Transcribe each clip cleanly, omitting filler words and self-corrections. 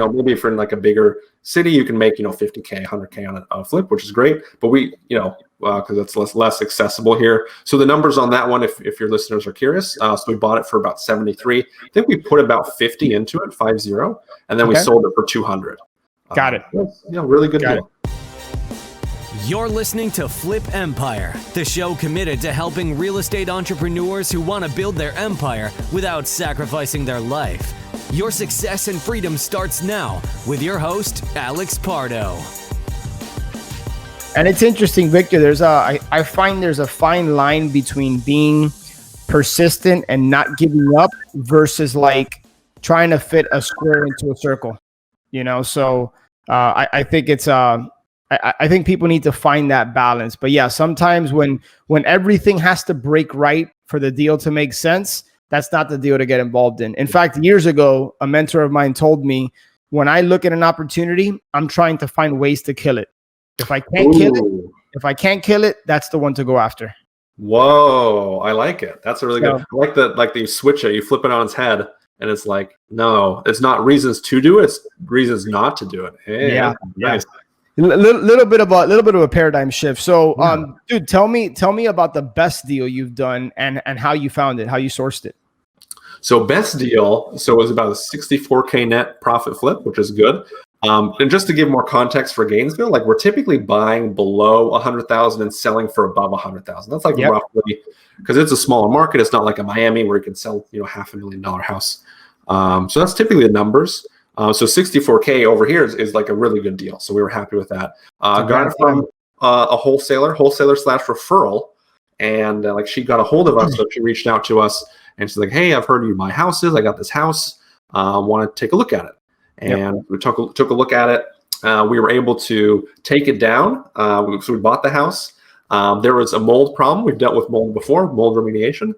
maybe if you're in like a bigger city, you can make, 50K, 100K on a flip, which is great. But we, because it's less accessible here. So the numbers on that one, if your listeners are curious, so we bought it for about 73. I think we put about 50 into it, 50, and then we sold it for 200. Got it. Really good deal. You're listening to Flip Empire, the show committed to helping real estate entrepreneurs who want to build their empire without sacrificing their life. Your success and freedom starts now with your host, Alex Pardo. And it's interesting, Victor, I find there's a fine line between being persistent and not giving up versus like trying to fit a square into a circle, So I think it's I think people need to find that balance. But yeah, sometimes when everything has to break right for the deal to make sense, that's not the deal to get involved in. In fact, years ago, a mentor of mine told me, when I look at an opportunity, I'm trying to find ways to kill it. If I can't kill it, that's the one to go after. Whoa, I like it. That's a really good. I like that. Like you switch it, you flip it on its head, and it's like, no, it's not reasons to do it; it's reasons not to do it. Hey, nice. Little bit of a paradigm shift. So, dude, tell me about the best deal you've done and how you found it, how you sourced it. So best deal. So it was about a 64K net profit flip, which is good. And just to give more context for Gainesville, like we're typically buying below 100,000 and selling for above 100,000. That's like roughly, because it's a smaller market. It's not like a Miami where you can sell, $500,000 house. So that's typically the numbers. So 64K over here is like a really good deal. So we were happy with that. Got it from a wholesaler / referral. And like she got a hold of us. So she reached out to us and she's like, hey, I've heard you buy houses. I got this house. Want to take a look at it. And we took a look at it. We were able to take it down. So we bought the house. There was a mold problem. We've dealt with mold before, mold remediation.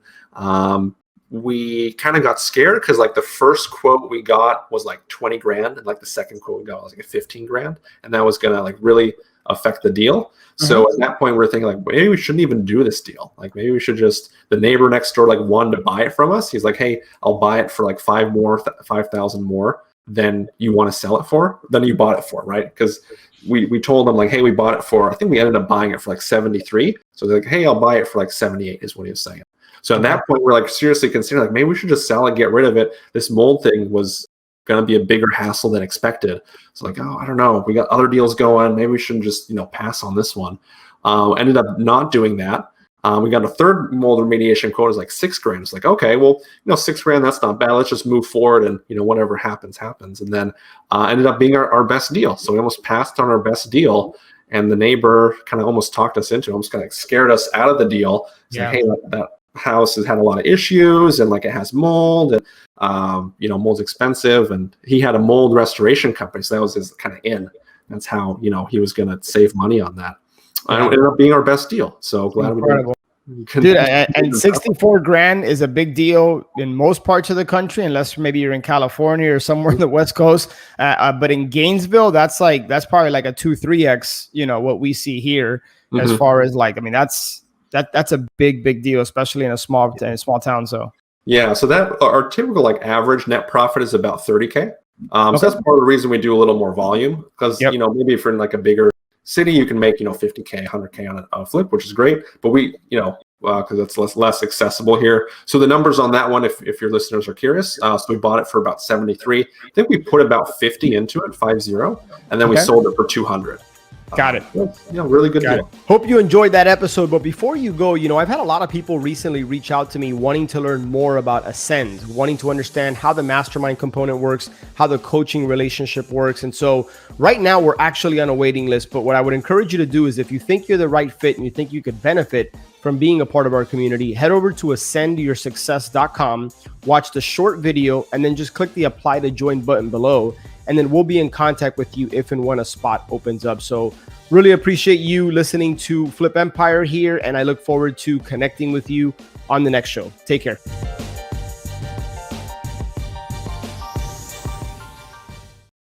We kind of got scared because like the first quote we got was like 20 grand. And like the second quote we got was like 15 grand. And that was going to like really affect the deal. Mm-hmm. So at that point, we're thinking like, maybe we shouldn't even do this deal. Like maybe we should the neighbor next door like wanted to buy it from us. He's like, hey, I'll buy it for like 5,000 more than you want to sell it for, than you bought it for, right? Because we told them like, hey, we bought it for, I think we ended up buying it for like 73. So they're like, hey, I'll buy it for like 78 is what he was saying. So at that point, we're like seriously considering like maybe we should just sell it, get rid of it. This mold thing was going to be a bigger hassle than expected. So like, oh, I don't know. We got other deals going. Maybe we shouldn't just, pass on this one. Ended up not doing that. We got a third mold remediation quote is like $6,000. It's like, okay, well, $6,000, that's not bad. Let's just move forward and, whatever happens. And then ended up being our best deal. So we almost passed on our best deal. And the neighbor kind of almost talked us into it, almost kind of scared us out of the deal. Saying, hey, that house has had a lot of issues and like it has mold and, mold's expensive. And he had a mold restoration company. So that was his kind of in. That's how, he was going to save money on that. It ended up being our best deal. So glad we did. Dude, and 64 grand is a big deal in most parts of the country, unless maybe you're in California or somewhere in the West Coast. But in Gainesville, that's probably like a 2-3x, what we see here as far as like, I mean, that's a big deal, especially in a small town. So yeah, so that our typical like average net profit is about 30K. So that's part of the reason we do a little more volume because maybe if you're in like a bigger city, you can make 50K, 100K on a flip, which is great. But we because it's less accessible here. So the numbers on that one, if your listeners are curious, so we bought it for about 73. I think we put about 50 into it, 50, and then we sold it for 200. Got it. Really good deal. Hope you enjoyed that episode. But before you go, I've had a lot of people recently reach out to me wanting to learn more about Ascend, wanting to understand how the mastermind component works, how the coaching relationship works. And so right now we're actually on a waiting list. But what I would encourage you to do is if you think you're the right fit and you think you could benefit from being a part of our community, head over to ascendyoursuccess.com, watch the short video, and then just click the apply to join button below. And then we'll be in contact with you if and when a spot opens up. So really appreciate you listening to Flip Empire here. And I look forward to connecting with you on the next show. Take care.